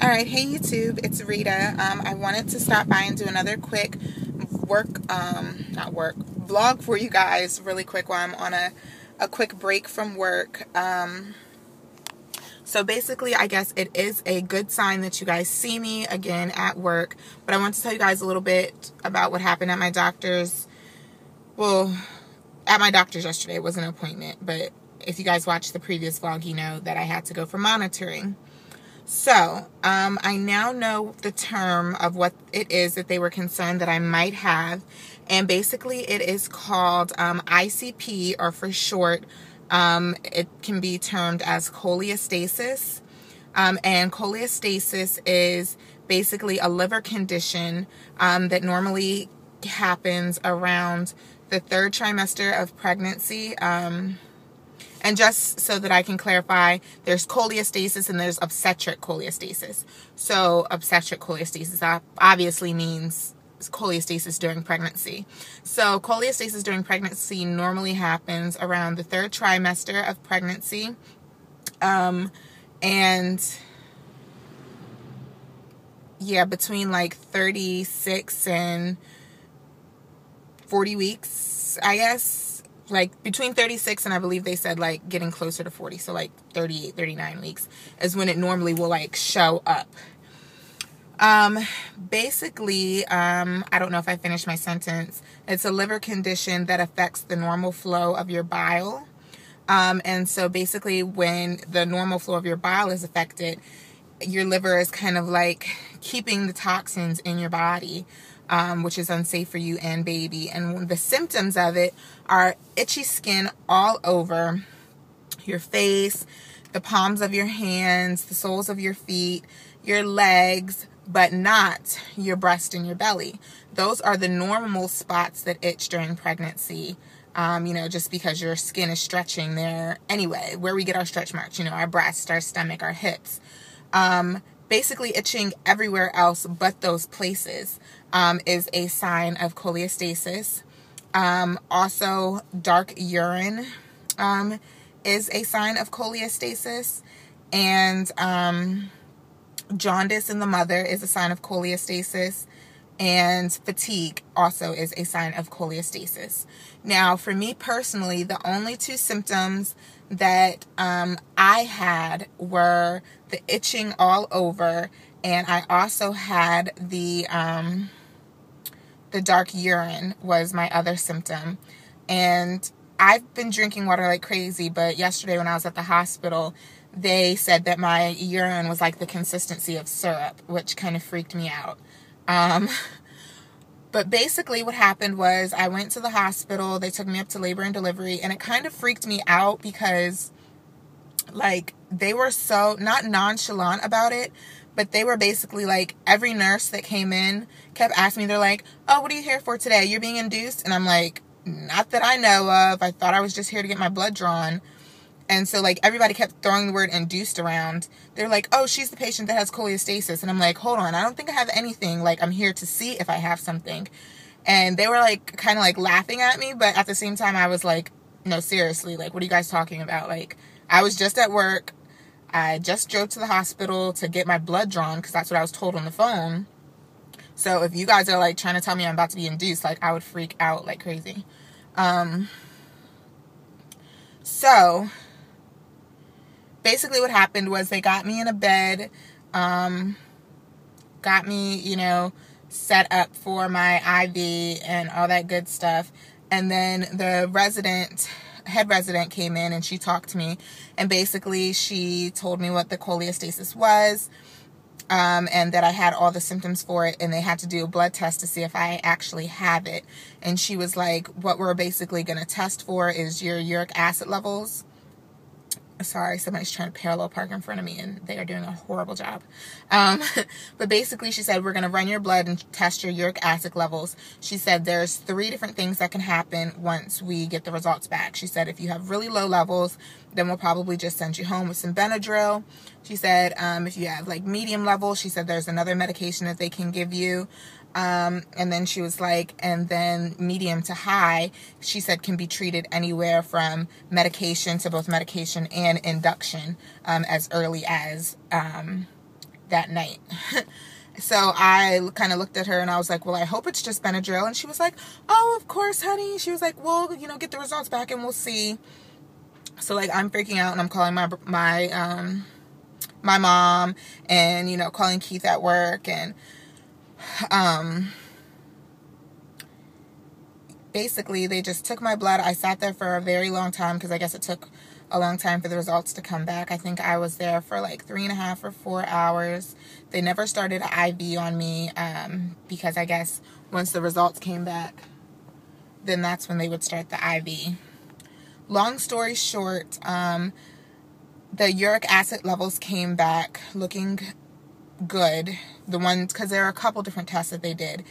Alright, hey YouTube, it's Rita. I wanted to stop by and do another quick vlog for you guys really quick while I'm on a quick break from work. So basically, I guess it is a good sign that you guys see me again at work, but I want to tell you guys a little bit about what happened at my doctor's. Well, at my doctor's yesterday. It was an appointment, but if you guys watched the previous vlog, you know that I had to go for monitoring. So, I now know the term of what it is that they were concerned that I might have. And basically, it is called ICP, or for short, it can be termed as cholestasis. And cholestasis is basically a liver condition that normally happens around the 3rd trimester of pregnancy. And just so that I can clarify, there's cholestasis and there's obstetric cholestasis. So obstetric cholestasis obviously means cholestasis during pregnancy. So cholestasis during pregnancy normally happens around the 3rd trimester of pregnancy. And yeah, between like 36 and 40 weeks, I guess. Like between 36 and I believe they said like getting closer to 40, so like 38, 39 weeks is when it normally will like show up. Basically, I don't know if I finished my sentence. It's a liver condition that affects the normal flow of your bile. And so basically when the normal flow of your bile is affected, your liver is kind of like keeping the toxins in your body, which is unsafe for you and baby. And the symptoms of it are itchy skin all over your face, the palms of your hands, the soles of your feet, your legs, but not your breast and your belly. Those are the normal spots that itch during pregnancy, just because your skin is stretching there anyway, where we get our stretch marks, our breast, our stomach, our hips. Basically itching everywhere else but those places is a sign of cholestasis. Also, dark urine is a sign of cholestasis. And jaundice in the mother is a sign of cholestasis. And fatigue also is a sign of cholestasis. Now, for me personally, the only 2 symptoms that I had were the itching all over, and I also had the dark urine was my other symptom. And I've been drinking water like crazy, but yesterday when I was at the hospital, they said that my urine was like the consistency of syrup, which kind of freaked me out. But basically what happened was I went to the hospital. They took me up to labor and delivery, and it kind of freaked me out because like they were so not nonchalant about it, but they were basically like, every nurse that came in kept asking me, they're like, oh, what are you here for today? You're being induced? And I'm like, not that I know of. I thought I was just here to get my blood drawn. And so like everybody kept throwing the word induced around. They're like, oh, she's the patient that has cholestasis. And I'm like, hold on, I don't think I have anything. Like, I'm here to see if I have something. And they were like kind of like laughing at me, but at the same time I was like, no, seriously, like, what are you guys talking about? Like, I was just at work. I just drove to the hospital to get my blood drawn because that's what I was told on the phone. So if you guys are like trying to tell me I'm about to be induced, like, I would freak out like crazy. So basically what happened was they got me in a bed, got me, set up for my IV and all that good stuff. And then the head resident came in and she talked to me, and basically she told me what the cholestasis was, and that I had all the symptoms for it, and they had to do a blood test to see if I actually have it. And she was like, what we're basically going to test for is your uric acid levels. Sorry, somebody's trying to parallel park in front of me, and they are doing a horrible job. But basically, she said, we're going to run your blood and test your uric acid levels. She said there's 3 different things that can happen once we get the results back. She said if you have really low levels, then we'll probably just send you home with some Benadryl. She said if you have like medium levels, she said there's another medication that they can give you. And then she was like, and then medium to high, she said, can be treated anywhere from medication to both medication and induction, as early as that night. So I kind of looked at her and I was like, well, I hope it's just Benadryl. And she was like, oh, of course, honey. She was like, well, you know, get the results back and we'll see. So like, I'm freaking out and I'm calling my mom and, you know, calling Keith at work. And basically they just took my blood. I sat there for a very long time because I guess it took a long time for the results to come back. I think I was there for like 3.5 or 4 hours. They never started an IV on me because I guess once the results came back, then that's when they would start the IV. Long story short, the uric acid levels came back looking good. The ones, because there are a couple different tests that they did,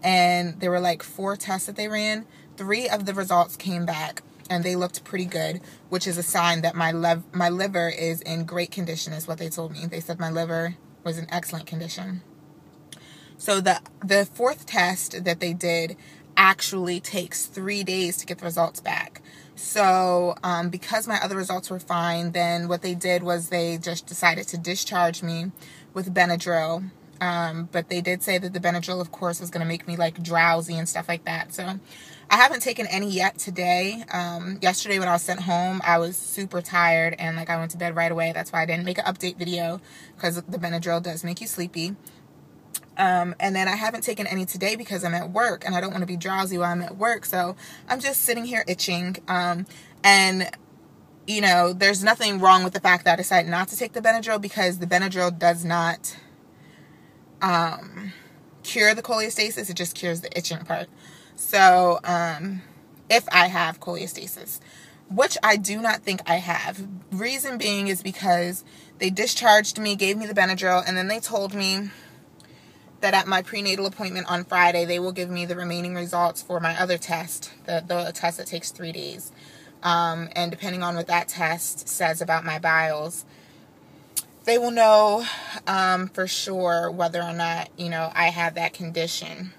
and there were like 4 tests that they ran. 3 of the results came back and they looked pretty good, which is a sign that my liver is in great condition, is what they told me. They said my liver was in excellent condition. So the 4th test that they did actually takes 3 days to get the results back. So because my other results were fine, then what they did was they just decided to discharge me with Benadryl. But they did say that the Benadryl, of course, was going to make me like drowsy and stuff like that. So I haven't taken any yet today. Yesterday when I was sent home, I was super tired and like I went to bed right away. That's why I didn't make an update video, because the Benadryl does make you sleepy. And then I haven't taken any today because I'm at work and I don't want to be drowsy while I'm at work. So I'm just sitting here itching. And you know, there's nothing wrong with the fact that I decided not to take the Benadryl, because the Benadryl does not cure the cholestasis. It just cures the itching part. So if I have cholestasis, which I do not think I have. Reason being is because they discharged me, gave me the Benadryl, and then they told me that at my prenatal appointment on Friday, they will give me the remaining results for my other test, the test that takes 3 days. And depending on what that test says about my bowels, they will know for sure whether or not, you know, I have that condition.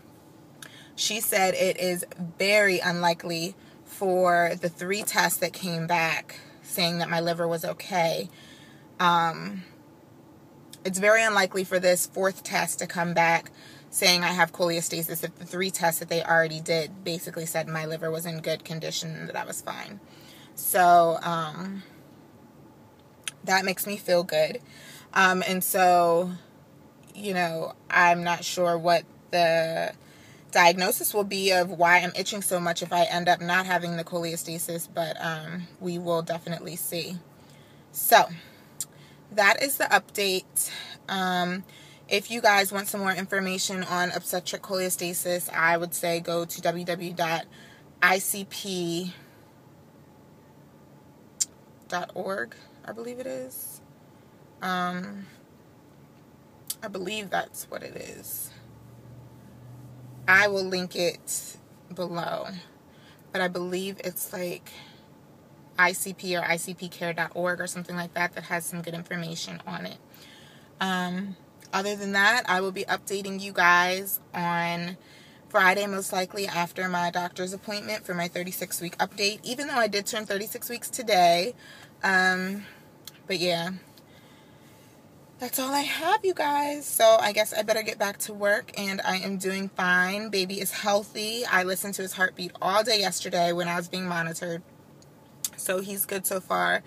She said it is very unlikely for the 3 tests that came back saying that my liver was okay. It's very unlikely for this 4th test to come back saying I have cholestasis if the 3 tests that they already did basically said my liver was in good condition and that I was fine. So that makes me feel good. And so, you know, I'm not sure what the diagnosis will be of why I'm itching so much if I end up not having the cholestasis, but we will definitely see. So that is the update. If you guys want some more information on obstetric cholestasis, I would say go to www.icp.org, I believe it is. I believe that's what it is. I will link it below, but I believe it's like ICP or icpcare.org or something like that has some good information on it. Other than that, I will be updating you guys on Friday, most likely after my doctor's appointment for my 36-week update, even though I did turn 36 weeks today. But yeah, that's all I have, you guys. So I guess I better get back to work, and I am doing fine. Baby is healthy. I listened to his heartbeat all day yesterday when I was being monitored. So he's good so far.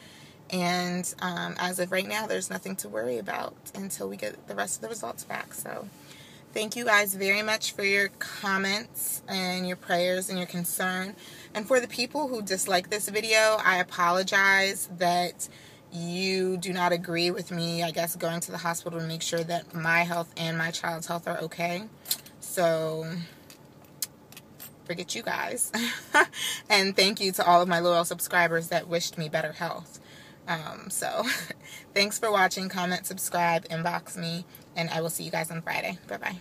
And as of right now, there's nothing to worry about until we get the rest of the results back. So thank you guys very much for your comments and your prayers and your concern. And for the people who dislike this video, I apologize that you do not agree with me, I guess, going to the hospital to make sure that my health and my child's health are okay. So forget you guys. And thank you to all of my loyal subscribers that wished me better health. So thanks for watching. Comment, subscribe, inbox me, and I will see you guys on Friday. Bye-bye.